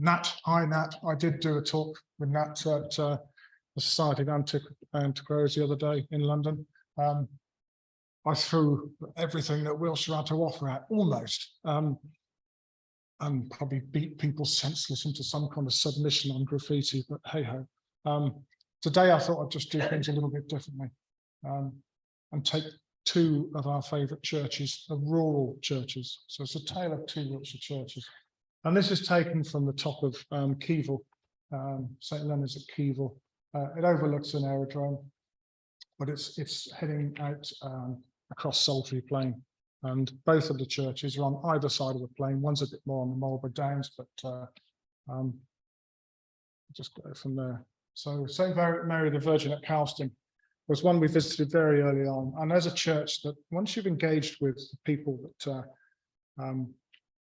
Nat, hi Nat, I did do a talk with Nat at the Society of Antiquaries the other day in London. I threw everything that Wiltshire had to offer at, almost, and probably beat people senseless into some kind of submission on graffiti, but hey ho. Today I thought I'd just do things a little bit differently, and take two of our favourite churches, the rural churches. So it's a tale of two Wiltshire churches. And this is taken from the top of Keevil, St Leonard's at Keevil. It overlooks an aerodrome, but it's heading out across Salisbury Plain. And both of the churches are on either side of the plain. One's a bit more on the Marlborough Downs, but just go from there. So St Mary the Virgin at Calston was one we visited very early on. And as a church that once you've engaged with the people that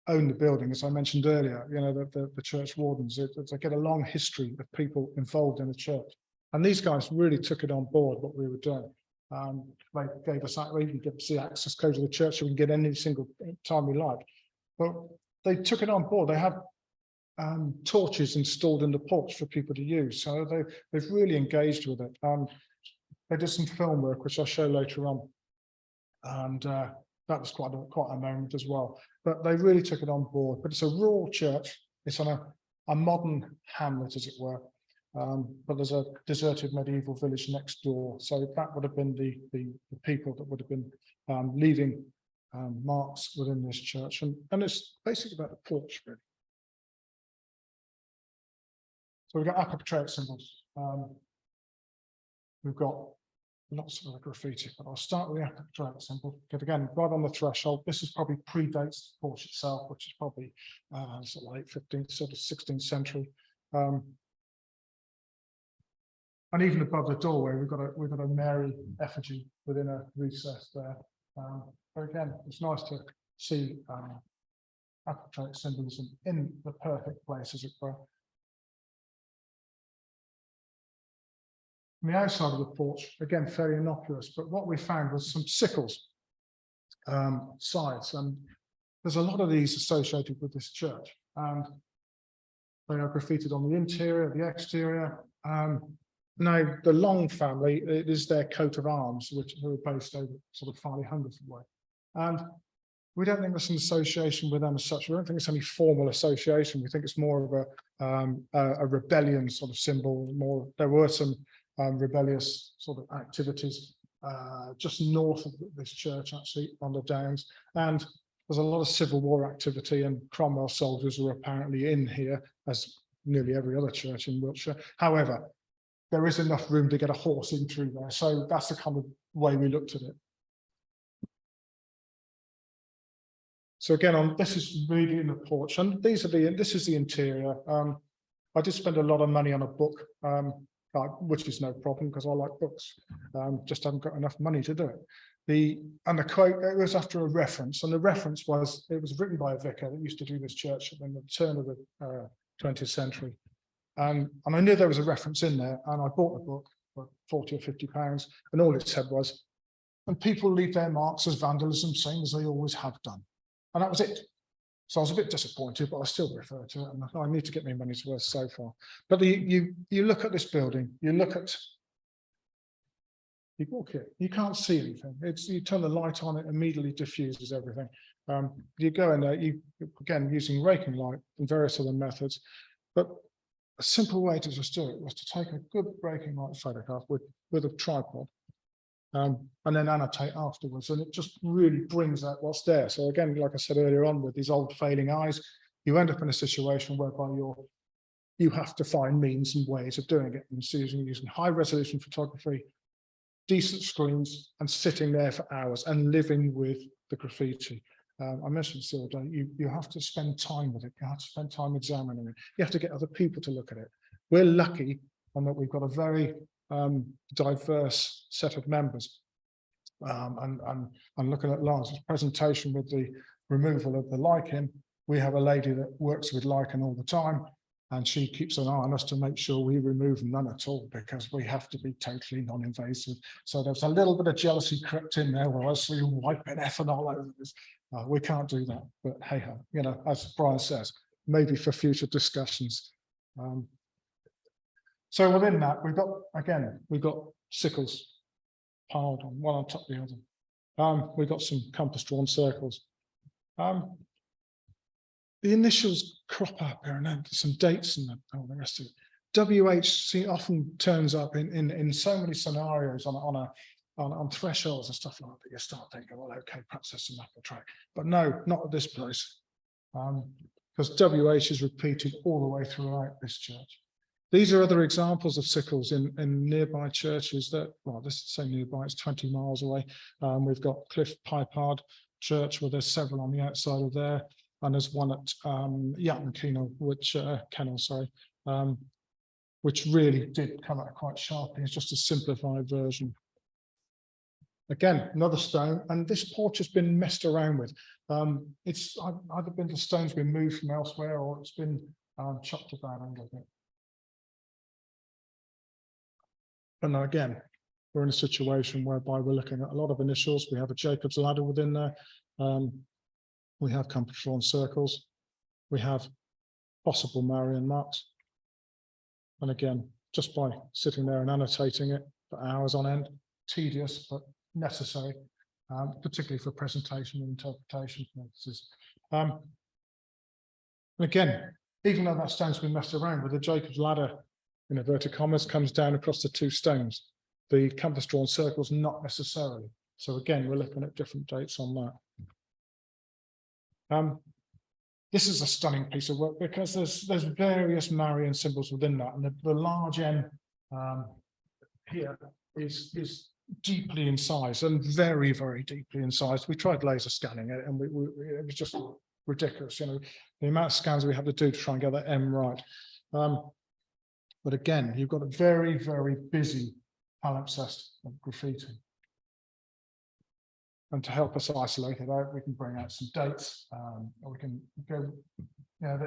own the building, as I mentioned earlier, you know, the church wardens, they get a long history of people involved in the church. And these guys really took it on board, what we were doing. They gave us that, we can get the access code to the church so we can get any single time we like. But they took it on board. They had torches installed in the porch for people to use. So they've really engaged with it. They did some film work, which I'll show later on. And that was quite a moment as well. But they really took it on board. But it's a rural church. It's on a modern hamlet, as it were. But there's a deserted medieval village next door. So that would have been the people that would have been leaving marks within this church. And it's basically about the porch, really. So we've got apotropaic symbols. We've got lots of other graffiti, but I'll start with the apotropaic symbol. Because again, right on the threshold, this is probably predates the porch itself, which is probably sort of late 15th, sort of 16th century. And even above the doorway, we've got a Mary effigy within a recess there. But again, it's nice to see apotropaic symbolism in the perfect place, as it were. On the outside of the porch, again, fairly innocuous, but what we found was some sickles, sides, and there's a lot of these associated with this church, and they are graffitied on the interior, the exterior. Now, the Long family, it is their coat of arms, which are based over sort of 500 away. And we don't think there's an association with them as such. We don't think it's any formal association. We think it's more of a rebellion sort of symbol. There were some rebellious sort of activities just north of this church, actually, on the Downs. And there's a lot of Civil War activity, and Cromwell soldiers were apparently in here, as nearly every other church in Wiltshire. However, there is enough room to get a horse in through there. So that's the kind of way we looked at it. So again, this is really in the porch, and this is the interior. I did spend a lot of money on a book, which is no problem because I like books. Just haven't got enough money to do it. And the quote, it was after a reference, and the reference was, it was written by a vicar that used to do this church in the turn of the 20th century. And I knew there was a reference in there, and I bought the book for 40 or 50 pounds, and all it said was, and people leave their marks as vandalism, same as they always have done. And that was it. So I was a bit disappointed, but I still refer to it, and I need to get my money's worth so far. But you look at this building, you walk here, you can't see anything. You turn the light on, it immediately diffuses everything. You go in there, again, using raking light and various other methods, but a simple way to just do it was to take a good raking light photograph with a tripod, and then annotate afterwards, and it just really brings out what's there. So again, like I said earlier on, with these old failing eyes, you end up in a situation whereby you have to find means and ways of doing it, and so using high resolution photography, decent screens, and sitting there for hours and living with the graffiti. I mentioned this the other day, you have to spend time with it. You have to spend time examining it. You have to get other people to look at it. We're lucky in that we've got a very diverse set of members. And looking at Lars's presentation with the removal of the lichen, we have a lady that works with lichen all the time, and she keeps an eye on us to make sure we remove none at all, because we have to be totally non-invasive. So there's a little bit of jealousy crept in there where I see you wiping ethanol over this. We can't do that, but hey ho, you know, as Brian says, maybe for future discussions. So within that, we've got sickles piled on one on top of the other. We've got some compass drawn circles. The initials crop up here and then some dates and all the rest of it. WH often turns up in so many scenarios on thresholds and stuff like that. You start thinking, well, okay, perhaps there's some apple track, but no, not at this place, because WH is repeated all the way throughout this church. These are other examples of sickles in nearby churches that, well, this is say nearby, it's 20 miles away. We've got Cliff Pipard Church, where there's several on the outside of there, and there's one at Yatton Kennel, which really did come out quite sharply. It's just a simplified version. Again, another stone, and this porch has been messed around with. It's either been the stones been moved from elsewhere, or it's been chopped about a little bit. But now again, we're in a situation whereby we're looking at a lot of initials. We have a Jacob's ladder within there. We have compass drawn circles. We have possible Marian marks. And again, just by sitting there and annotating it for hours on end, tedious but necessary, particularly for presentation and interpretation purposes. And again, even though that stone's been messed around with, the Jacob's ladder, in inverted commas, comes down across the two stones. The compass drawn circles, not necessarily. So again, we're looking at different dates on that. This is a stunning piece of work because there's various Marian symbols within that, and the large M here is deeply incised and very, very deeply incised. We tried laser scanning it, and it was just ridiculous. You know, the amount of scans we had to do to try and get that M right. But again, you've got a very, very busy palimpsest of graffiti. And to help us isolate it out, we can bring out some dates, or we can go, you know,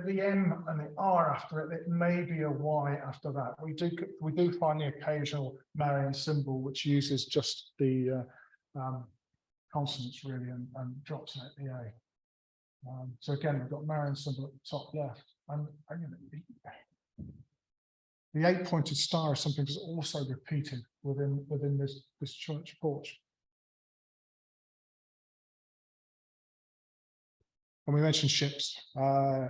the M and the R after it, it may be a Y after that. We do find the occasional Marian symbol which uses just the consonants really and drops out the A. So again, we've got Marian symbol at the top left, and you know, the 8-pointed star is something that's also repeated within this church porch. And we mentioned ships.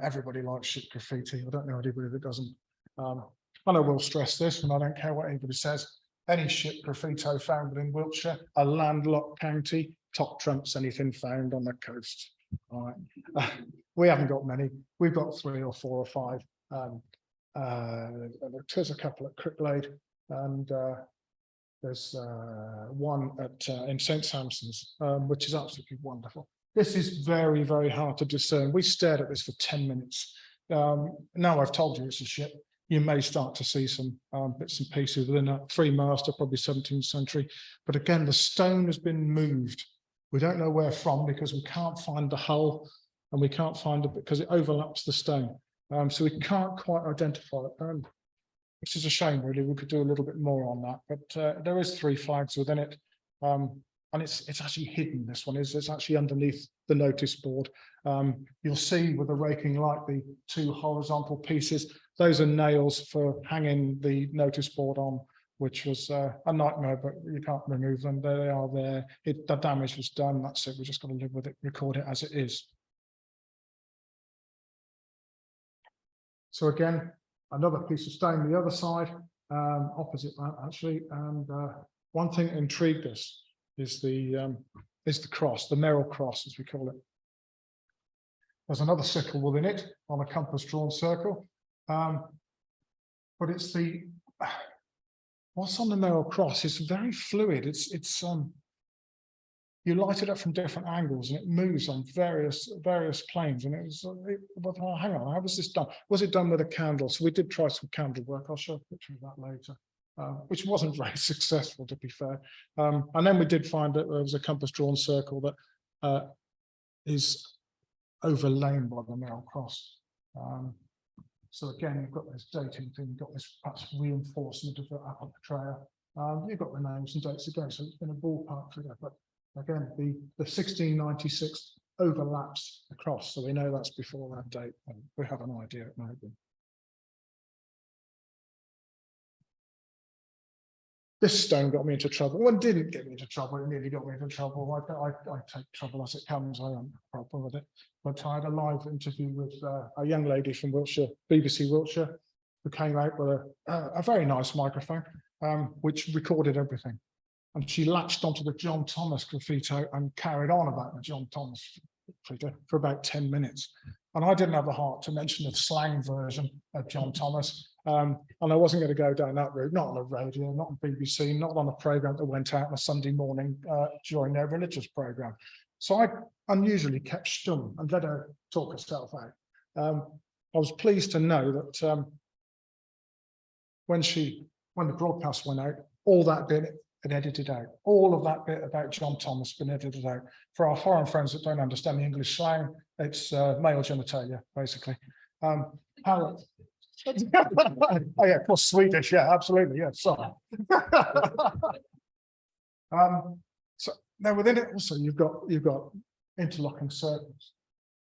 Everybody likes ship graffiti. I don't know anybody that doesn't. I know we'll stress this, and I don't care what anybody says. Any ship graffito found within Wiltshire, a landlocked county, top trumps anything found on the coast. All right. We haven't got many. We've got 3 or 4 or 5. There's a couple at Cricklade, and there's one at in St Sampson's, which is absolutely wonderful. This is very, very hard to discern. We stared at this for 10 minutes. Now I've told you it's a ship, you may start to see some bits and pieces within that. 3-master, probably 17th century. But again, the stone has been moved. We don't know where from because we can't find the hull, and we can't find it because it overlaps the stone. So we can't quite identify it, which is a shame, really. We could do a little bit more on that. But there is 3 flags within it. And it's actually hidden. This one is, it's actually underneath the notice board. You'll see with the raking light, the 2 horizontal pieces. Those are nails for hanging the notice board on, which was a nightmare, but you can't remove them. They are there. The damage was done. That's it. We just got to live with it, record it as it is. So again, another piece of stone, the other side, opposite that actually. And one thing that intrigued us is the cross, the Merrill cross, as we call it. There's another sickle within it on a compass drawn circle, but it's what's on the Merrill cross is very fluid. It's you light it up from different angles and it moves on various planes. And well, hang on, how was this done? Was it done with a candle? So we did try some candle work. I'll show a picture of that later. Which wasn't very successful, to be fair. And then we did find that there was a compass drawn circle that is overlain by the Merrill cross. So again, you've got this dating thing, you've got this perhaps reinforcement of the apple betrayer. You've got the names and dates again, so it's been a ballpark figure. But again, the 1696 overlaps across, so we know that's before that date, and we have an idea it might be. This stone got me into trouble. Well, it didn't get me into trouble. It nearly got me into trouble. I take trouble as it comes. I don't have a problem with it. But I had a live interview with a young lady from Wiltshire, BBC Wiltshire, who came out with a very nice microphone, which recorded everything. And she latched onto the John Thomas graffito and carried on about the John Thomas graffito for about 10 minutes. And I didn't have the heart to mention the slang version of John Thomas. And I wasn't going to go down that route, not on the radio, not on BBC, not on a programme that went out on a Sunday morning during their religious programme. So I unusually kept stum and let her talk herself out. I was pleased to know that when the broadcast went out, all that bit had edited out. All of that bit about John Thomas had been edited out. For our foreign friends that don't understand the English slang, it's male genitalia, basically. How? Oh yeah, of course, Swedish. Yeah, absolutely. Yeah, sorry. So now within it also you've got interlocking circles.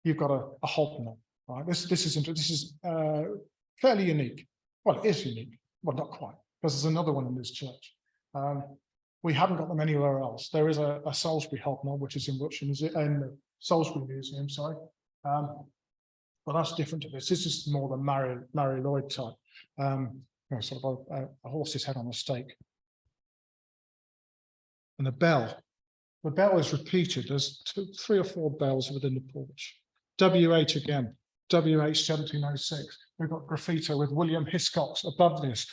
You've got a hobnob, right? This is fairly unique. Well, it is unique. Well, not quite, because there's another one in this church. We haven't got them anywhere else. There is a Salisbury hobnob, which is in Wiltshire in the Salisbury Museum, sorry. But that's different to this. This is more the Mary Lloyd type, sort of a horse's head on a stake. And the bell is repeated. There's 3 or 4 bells within the porch. WH again, WH 1706. We've got graffito with William Hiscox above this.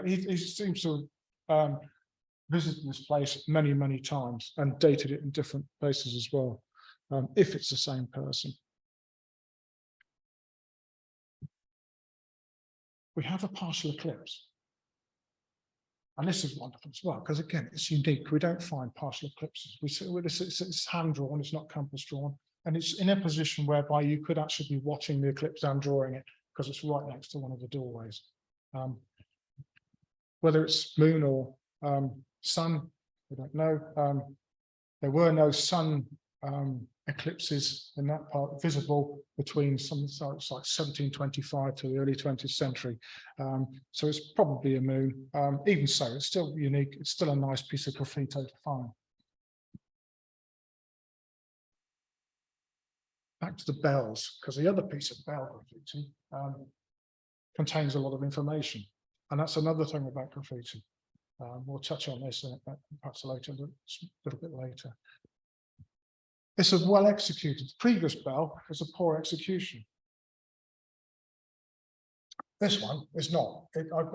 He seems to have visited this place many, many times and dated it in different places as well, if it's the same person. We have a partial eclipse. And this is wonderful as well, because again, it's unique. We don't find partial eclipses. It's hand drawn, it's not compass drawn. And it's in a position whereby you could actually be watching the eclipse and drawing it, because it's right next to one of the doorways. Whether it's moon or sun, we don't know. There were no sun eclipses in that part visible between something like 1725 to the early 20th century. So it's probably a moon. Even so, it's still unique. It's still a nice piece of graffito to find. Back to the bells, because the other piece of bell graffiti contains a lot of information. And that's another thing about graffiti. We'll touch on this perhaps later, a little bit later. It's a well executed. The previous bell was a poor execution. This one is not.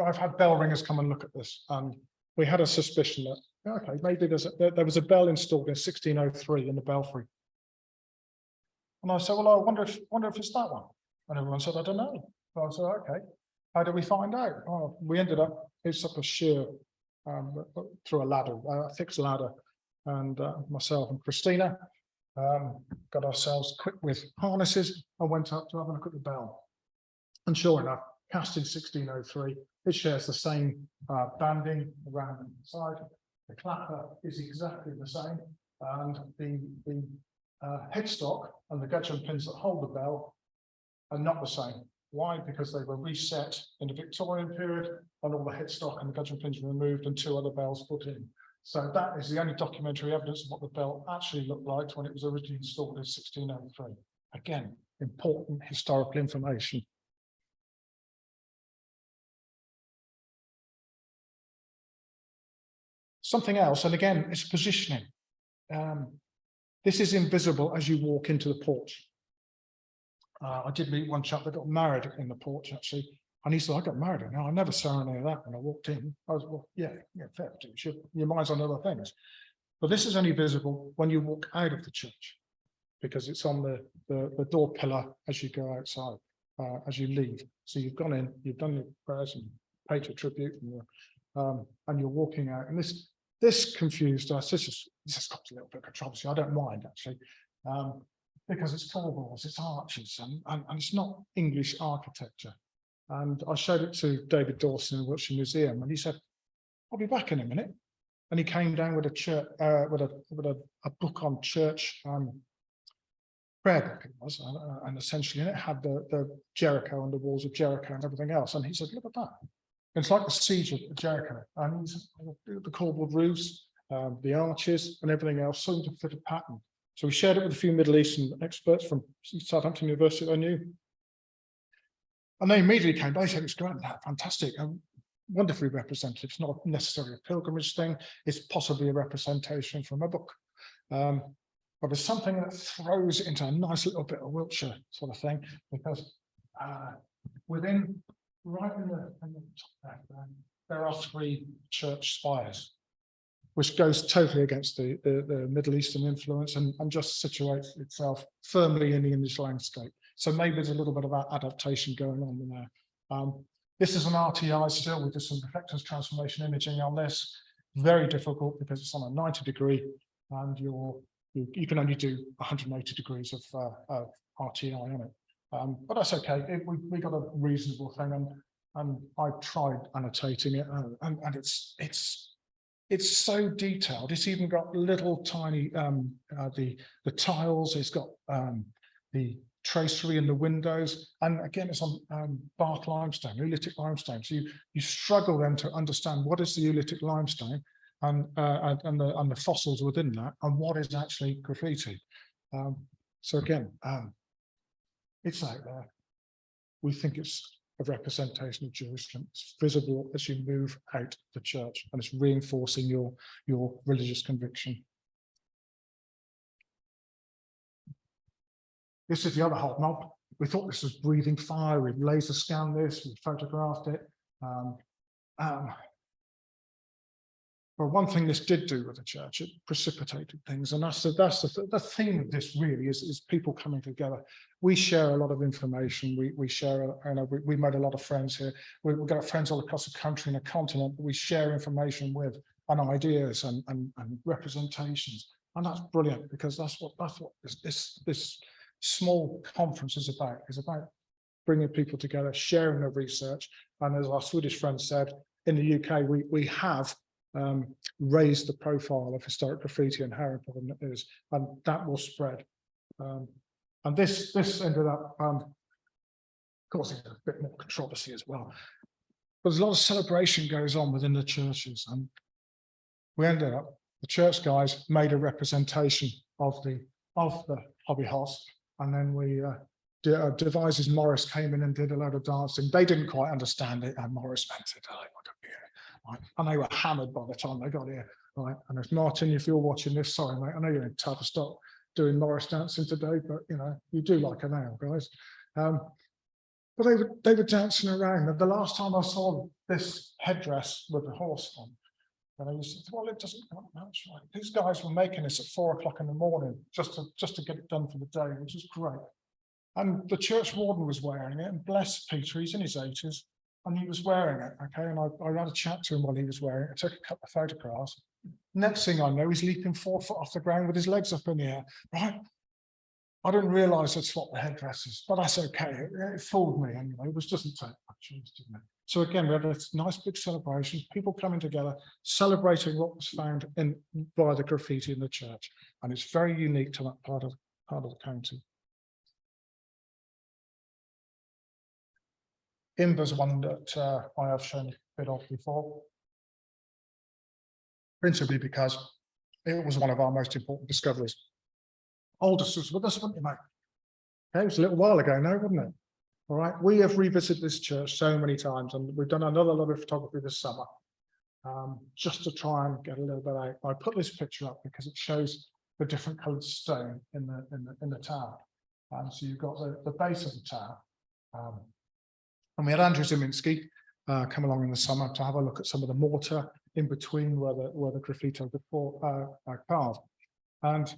I've had bell ringers come and look at this, and we had a suspicion that, okay, maybe there was a bell installed in 1603 in the belfry. And I said, well, I wonder if it's that one. And everyone said, I don't know. So I said, okay, how do we find out? Oh, we ended up, it's up a sheer through a ladder, a fixed ladder, and myself and Christina got ourselves equipped with harnesses and went up to have a look at the bell. And sure enough, cast in 1603, it shares the same banding around the side. The clapper is exactly the same, and the headstock and the gudgeon pins that hold the bell are not the same. Why? Because they were reset in the Victorian period, and all the headstock and the gudgeon pins were removed and 2 other bells put in. So that is the only documentary evidence of what the bell actually looked like when it was originally installed in 1603. Again, important historical information. Something else, and again, it's positioning. This is invisible as you walk into the porch. I did meet one chap that got married in the porch, actually. And he said, I got married. Now, I never saw any of that when I walked in. I was, well, yeah, fair. Your mind's on other things. But this is only visible when you walk out of the church, because it's on the door pillar as you go outside, as you leave. So you've gone in, you've done your prayers and paid your tribute, and you're walking out. And this confused us. This has got a little bit of controversy. I don't mind, actually. Because it's corbels, it's arches, and it's not English architecture. And I showed it to David Dawson in the Wiltshire Museum, and he said, I'll be back in a minute. And he came down with a book on church prayer book it was, and essentially in it had the Jericho and the walls of Jericho and everything else. And he said, look at that. It's like the siege of Jericho. And he's, the cordwood roofs, the arches and everything else seemed to fit a pattern. So we shared it with a few Middle Eastern experts from Southampton University I knew. And they immediately came, they said, it's great, fantastic, and wonderfully representative. It's not necessarily a pilgrimage thing, it's possibly a representation from a book. But it's something that throws it into a nice little bit of Wiltshire sort of thing, because within, right in the top there are 3 church spires, which goes totally against the Middle Eastern influence and just situates itself firmly in the English landscape. So maybe there's a little bit of adaptation going on in there. This is an RTI still. We did some reflectance transformation imaging on this. Very difficult because it's on a 90 degree and you can only do 180 degrees of RTI on it. But that's okay. We got a reasonable thing, and I tried annotating it, and it's so detailed. It's even got little tiny the tiles. It's got the tracery in the windows, and again it's on Bath limestone, Oolitic limestone. So you struggle then to understand what is the Oolitic limestone and the fossils within that, and what is actually graffiti. So again, it's out there. We think it's a representation of Jerusalem. It's visible as you move out the church, and it's reinforcing your religious conviction. This is the other hot knob. We thought this was breathing fire. We laser scanned this, we photographed it. But one thing this did do with the church, it precipitated things, and that's the theme of this really is people coming together. We share a lot of information. We share, we made a lot of friends here. We've got friends all across the country and the continent that we share information with, and ideas and representations, and that's brilliant, because that's what this small conference is about bringing people together, sharing their research. And as our Swedish friend said, in the UK, we have raised the profile of historic graffiti and how important it is, and that will spread. And this ended up causing a bit more controversy as well. But there's a lot of celebration goes on within the churches, and we ended up, the church guys made a representation of the hobby horse, and then we devices Morris came in and did a load of dancing. They didn't quite understand it, and Morris meant it. Right. And they were hammered by the time they got here. Right. And if Martin, if you're watching this, sorry mate, I know you're in tough to stop doing Morris dancing today, but you know, you do like a nail, guys. But they were dancing around. And the last time I saw this headdress with the horse on, and I used to, well, it doesn't come much. Right. These guys were making this at 4 o'clock in the morning just to get it done for the day, which is great. And the church warden was wearing it, and bless Peter, he's in his 80s, and he was wearing it, okay? And I had a chat to him while he was wearing it. I took a couple of photographs. Next thing I know, he's leaping 4 foot off the ground with his legs up in the air, right? I didn't realise that's what the headdress is, but that's okay. It fooled me anyway. It doesn't take much, didn't it? So again, we had a nice big celebration, people coming together, celebrating what was found by the graffiti in the church. And it's very unique to that part of the county. Imber's one that I have shown a bit of before, principally because it was one of our most important discoveries. Aldous was with us, wasn't you, mate? Okay, it was a little while ago now, wasn't it? All right, we have revisited this church so many times, and we've done another lot of photography this summer, just to try and get a little bit out. I put this picture up because it shows the different coloured stone in the tower. So you've got the base of the tower. And we had Andrew Ziminski come along in the summer to have a look at some of the mortar in between where the graffiti before carved. And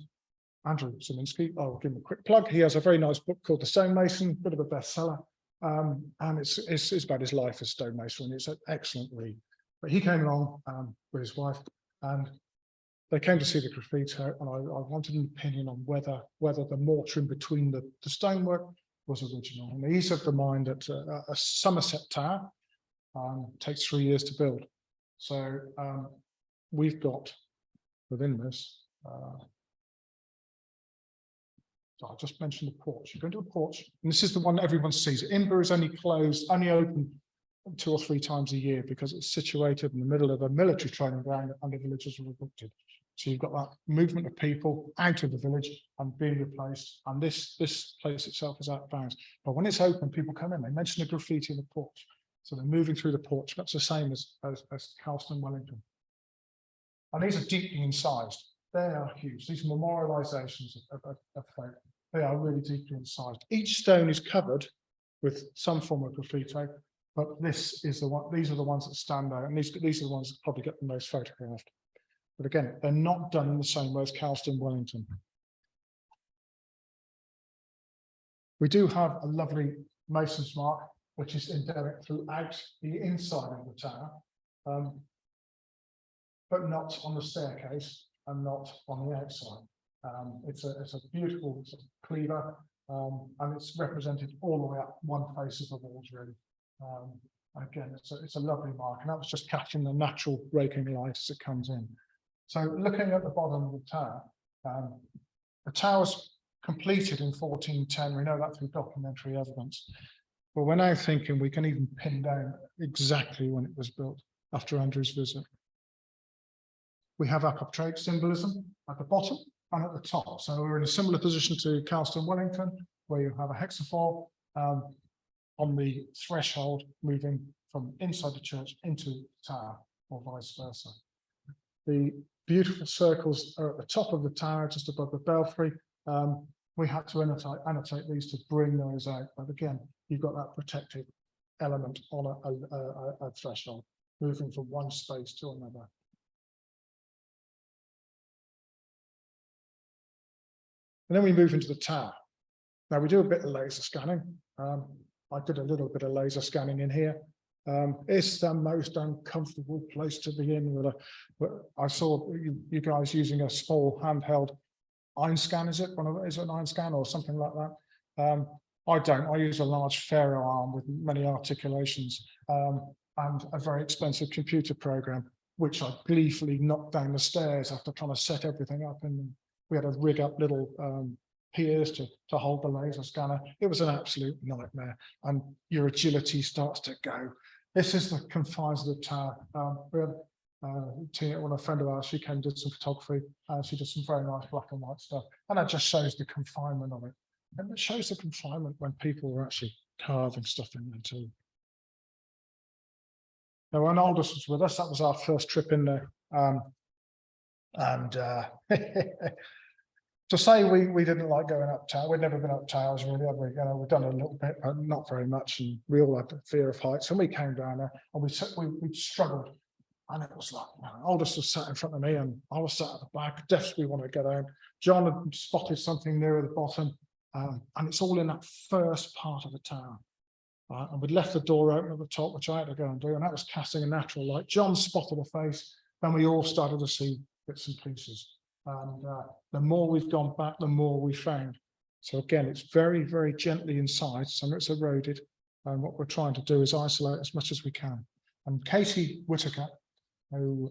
Andrew Ziminski, I'll give him a quick plug. He has a very nice book called The Stonemason, bit of a bestseller, and it's about his life as stonemason, and it's an excellent read. But he came along with his wife, and they came to see the graffiti, and I wanted an opinion on whether the mortar in between the stonework was original. And he's of the mind that a Somerset tower takes 3 years to build. So we've got within this So I just mentioned the porch. You go into a porch, and this is the one everyone sees. Imber is only closed, only open 2 or 3 times a year because it's situated in the middle of a military training ground and the villages are reducted. So you've got that movement of people out of the village and being replaced. And this place itself is out of bounds. But when it's open, people come in. They mention the graffiti in the porch. So they're moving through the porch. That's the same as Calston Wellington. And these are deeply incised. They are huge. These memorializations of folk. They are really deeply incised. Each stone is covered with some form of graffiti, but this is the one. These are the ones that stand out, and these are the ones that probably get the most photographed. But again, they're not done in the same way as Calston Wellington. We do have a lovely mason's mark, which is endemic throughout the inside of the tower, but not on the staircase and not on the outside. It's a beautiful sort of cleaver, and it's represented all the way up one face of the walls, really. Again, it's a lovely mark, and that was just catching the natural raking light as it comes in. So looking at the bottom of the tower's completed in 1410. We know that through documentary evidence. But we're now thinking we can even pin down exactly when it was built after Andrew's visit. We have apoptraic symbolism at the bottom and at the top. So we're in a similar position to Calston Wellington, where you have a hexaphore on the threshold moving from inside the church into the tower, or vice versa. The beautiful circles are at the top of the tower, just above the belfry. We had to annotate these to bring those out. But again, you've got that protective element on a threshold, moving from one space to another. And then we move into the tower. Now we do a bit of laser scanning. I did a little bit of laser scanning in here. It's the most uncomfortable place to be in. I saw you guys using a small handheld Einscan, is it? Is it an Einscan or something like that? I don't. I use a large Ferro arm with many articulations and a very expensive computer program, which I gleefully knocked down the stairs after trying to set everything up. And we had to rig up little piers to hold the laser scanner. It was an absolute nightmare, and your agility starts to go. This is the confines of the tower. We had a friend of ours, she came and did some photography. She did some very nice black and white stuff, and that just shows the confinement of it. And it shows the confinement when people were actually carving stuff in there too. Now, when Aldous was with us, that was our first trip in there. To say we didn't like going up towers, we'd never been up towers really, have we? We've done a little bit, but not very much, and we all had a fear of heights. And we came down there, and we struggled, and it was like, Aldous was sat in front of me, and I was sat at the back. Desperately wanted to get down. John had spotted something near the bottom, and it's all in that first part of the tower. And we'd left the door open at the top, which I had to go and do, and that was casting a natural light. John spotted a face, and we all started to see bits and pieces. And the more we've gone back, the more we found. So again, it's very, very gently inside. Some of it's eroded. And what we're trying to do is isolate as much as we can. And Katie Whitaker, who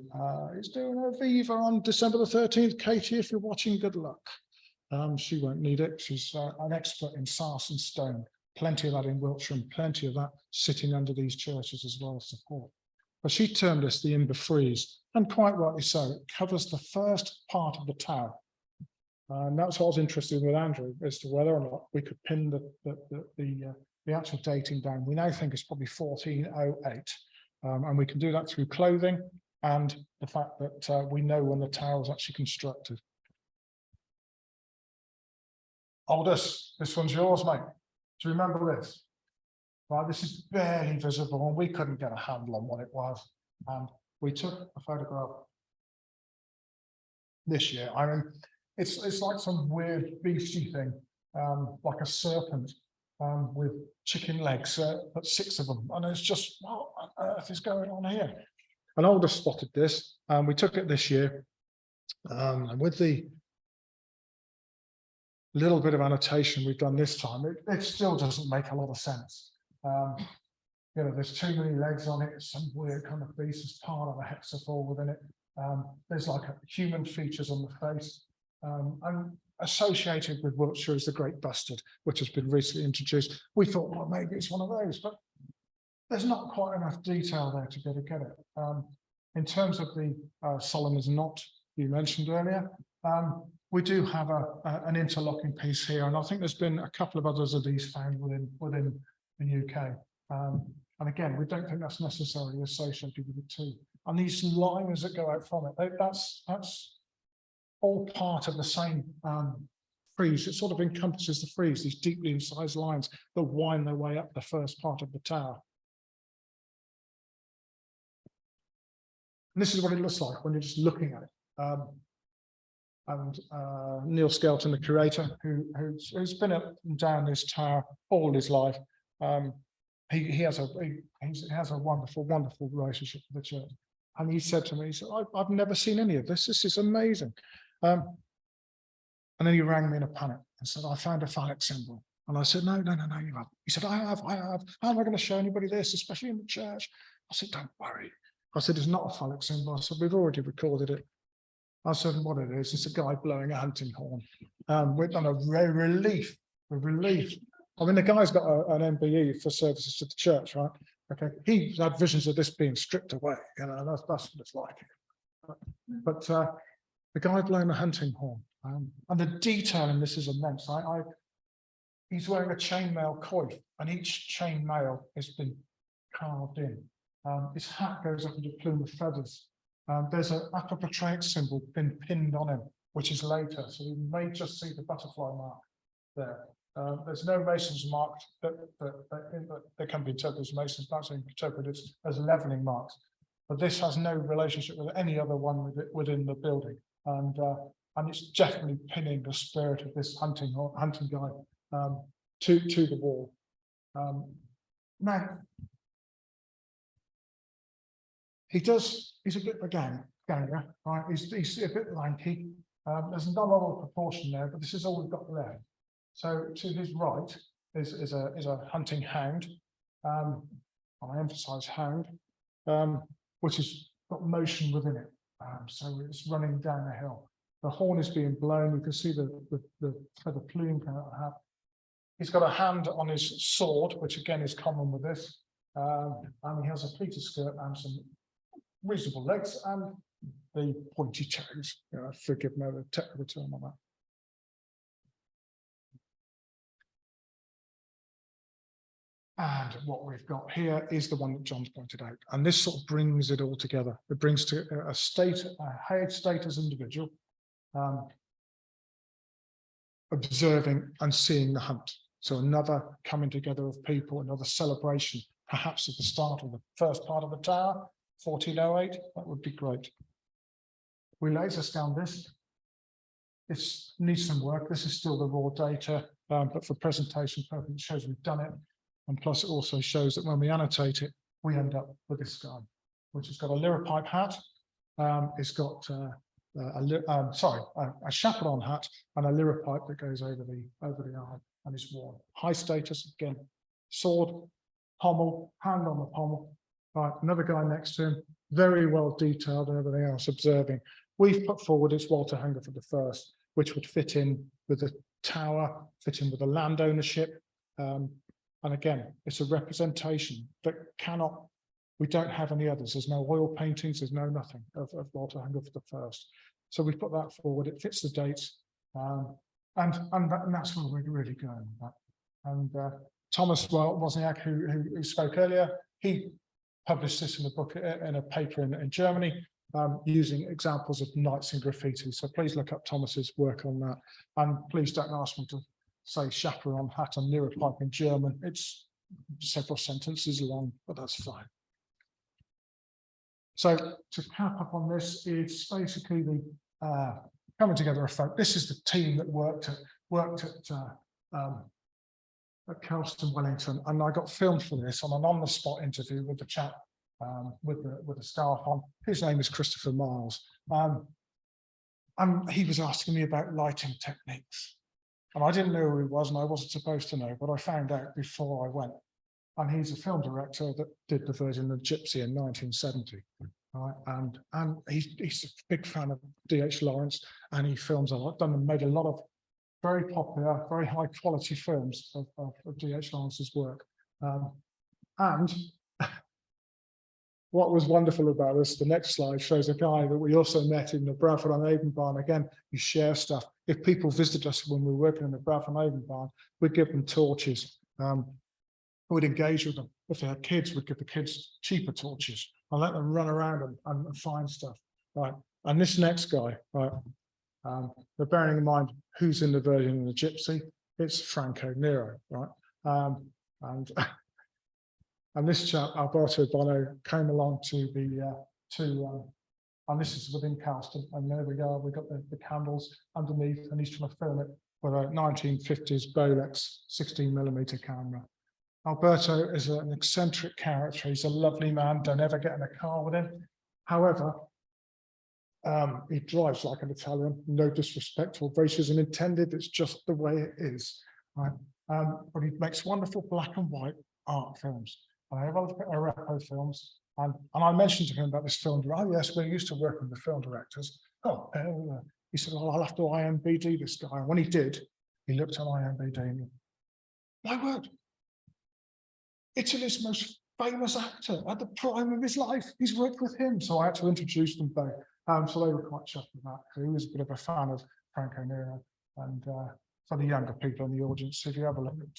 is doing her Viva on December the 13th. Katie, if you're watching, good luck. She won't need it. She's an expert in sarsen stone. Plenty of that in Wiltshire, and plenty of that sitting under these churches as well as support. But she termed this the Imber Frieze, and quite rightly so. It covers the first part of the tower. And that's what I was interested in with Andrew, as to whether or not we could pin the actual dating down. We now think it's probably 1408, and we can do that through clothing and the fact that we know when the tower was actually constructed. Aldous, this one's yours, mate. Do you remember this? Right, this is barely visible, and we couldn't get a handle on what it was. And we took a photograph this year. I mean, it's like some weird beastie thing, like a serpent with chicken legs, but 6 of them. And it's just, what on earth is going on here? And Aldous spotted this, and we took it this year. And with the little bit of annotation we've done this time, it still doesn't make a lot of sense. There's too many legs on it. It's some weird kind of beast. It's part of a hexaphore within it. There's like human features on the face. And associated with Wiltshire is the Great Bustard, which has been recently introduced. We thought, well, maybe it's one of those, but there's not quite enough detail there to be able to get it. In terms of the Solomon's knot you mentioned earlier, we do have an interlocking piece here, and I think there's been a couple of others of these found within the UK. And again, we don't think that's necessarily associated with the two. And these lines that go out from it, that's all part of the same frieze. It sort of encompasses the frieze, these deeply incised lines that wind their way up the first part of the tower. And this is what it looks like when you're just looking at it. Neil Skelton, the curator, who's been up and down this tower all his life, he has a wonderful relationship with the church. And he said to me, he said, I've never seen any of this. This is amazing. And then he rang me in a panic and said, I found a phallic symbol. And I said, no, you haven't. He said, I have. How am I going to show anybody this, especially in the church? I said, don't worry. I said, it's not a phallic symbol. I said, we've already recorded it. I said, what it is, it's a guy blowing a hunting horn. We've done a relief. I mean, the guy's got an MBE for services to the church, right? Okay, he's had visions of this being stripped away, you know, that's what it's like. But the guy blowing the hunting horn, and the detail in this is immense. He's wearing a chainmail coif, and each chainmail has been carved in. His hat goes up into a plume of feathers. There's an apotropaic symbol been pinned on him, which is later, so you may just see the butterfly mark there. There's no mason's mark that can be interpreted as mason's marks, and interpreted as levelling marks. But this has no relationship with any other one within the building, and it's definitely pinning the spirit of this hunting guy to the wall. Now, he's a bit of a ganger, right? He's a bit lanky. There's not a lot of proportion there, but this is all we've got left. So to his right is a hunting hound. I emphasize hound, which has got motion within it. So it's running down the hill. The horn is being blown. You can see the feather plume coming out of the hat. He's got a hand on his sword, which again is common with this. And he has a pleated skirt and some reasonable legs and the pointy toes. Forgive me the technical term on that. And what we've got here is the one that John's pointed out. And this sort of brings it all together. It brings to a high status individual observing and seeing the hunt. So another coming together of people, another celebration, perhaps at the start of the first part of the tower, 1408, that would be great. We laser scan this. This needs some work. This is still the raw data, but for presentation purposes, it shows we've done it. And plus it also shows that when we annotate it, we end up with this guy, which has got a liripipe hat. It's got a chaperon hat and a liripipe that goes over the arm and is worn. High status, again, sword, pommel, hand on the pommel. Right, another guy next to him, very well detailed and everything else, observing. We've put forward it's Walter Hungerford I, which would fit in with the tower, fit in with the land ownership. And again, it's a representation that we don't have any others. There's no oil paintings, there's no nothing of Walter Hungerford I. So we put that forward, it fits the dates, and that's where we're really going with that. And Thomas Wozniak, who spoke earlier, he published this in a book, in a paper in Germany, using examples of knights in graffiti. So please look up Thomas's work on that. And please don't ask me to say chaperon hat and liripipe in German. It's several sentences long, but that's fine. So to cap up on this, it's basically the coming together of folk. This is the team that worked at Kelston, Wellington, and I got filmed for this on an on-the-spot interview with the chap with the staff on. His name is Christopher Miles, and he was asking me about lighting techniques, and I didn't know who he was, and I wasn't supposed to know, but I found out before I went. And he's a film director that did the version of Gypsy in 1970, right? And he's a big fan of D.H. Lawrence, and he films a lot, made a lot of very popular, very high quality films of D.H. Lawrence's work. And what was wonderful about this, the next slide shows a guy that we also met in the Bradford on Avon barn. Again, you share stuff. If people visited us when we were working in the Bradford on Avon barn, we'd give them torches. We'd engage with them. If they had kids, we'd give the kids cheaper torches and let them run around and find stuff. Right. And this next guy, right, but bearing in mind who's in the version of the Gypsy, it's Franco Nero, right? And this chap, Alberto Bono, came along to the and this is within Castle, and there we are. We've got the candles underneath, and he's trying to film it with a 1950s Bolex 16mm camera. Alberto is an eccentric character. He's a lovely man. Don't ever get in a car with him. However, he drives like an Italian. No disrespect or racism intended. It's just the way it is. Right? But he makes wonderful black and white art films. And I have a look at Arepo films, and I mentioned to him about this film. Oh yes, we're used to working with film directors. Oh, he said, "Well, I'll have to IMBD this guy." And when he did, he looked at IMBD and went, "My word, Italy's most famous actor at the prime of his life. He's worked with him." So I had to introduce them both. So they were quite chuffed with that. He was a bit of a fan of Franco Nero. And for the younger people in the audience, if you have a look at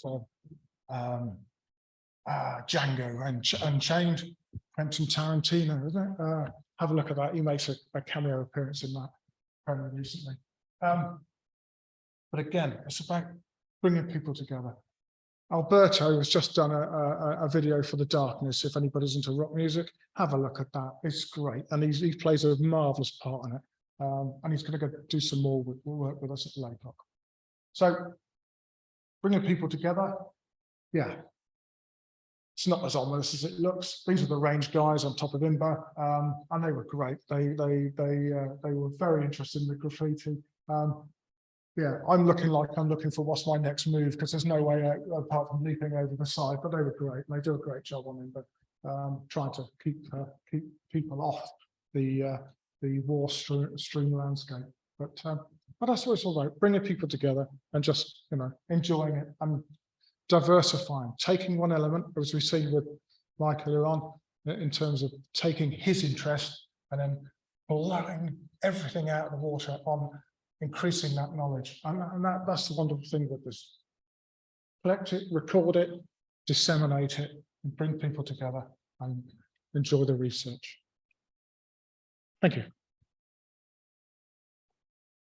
Django Unchained, Quentin Tarantino, isn't it? Have a look at that. He makes a cameo appearance in that very recently. But again, it's about bringing people together. Alberto has just done a video for The Darkness. If anybody's into rock music, have a look at that. It's great. And he plays a marvelous part in it. And he's going to go do some more work with us at Laycock. So bringing people together, yeah. It's not as ominous as it looks. These are the range guys on top of Imber, and they were great. They were very interested in the graffiti. Yeah, I'm looking for what's my next move, because there's no way out apart from leaping over the side. But they were great. They do a great job on Imber, trying to keep people off the war-strewn landscape. But that's what it's all about: bringing people together and just enjoying it and diversifying, taking one element, as we've seen with Mike earlier on, in terms of taking his interest and then blowing everything out of the water on increasing that knowledge. And that's the wonderful thing with this. Collect it, record it, disseminate it, and bring people together and enjoy the research. Thank you.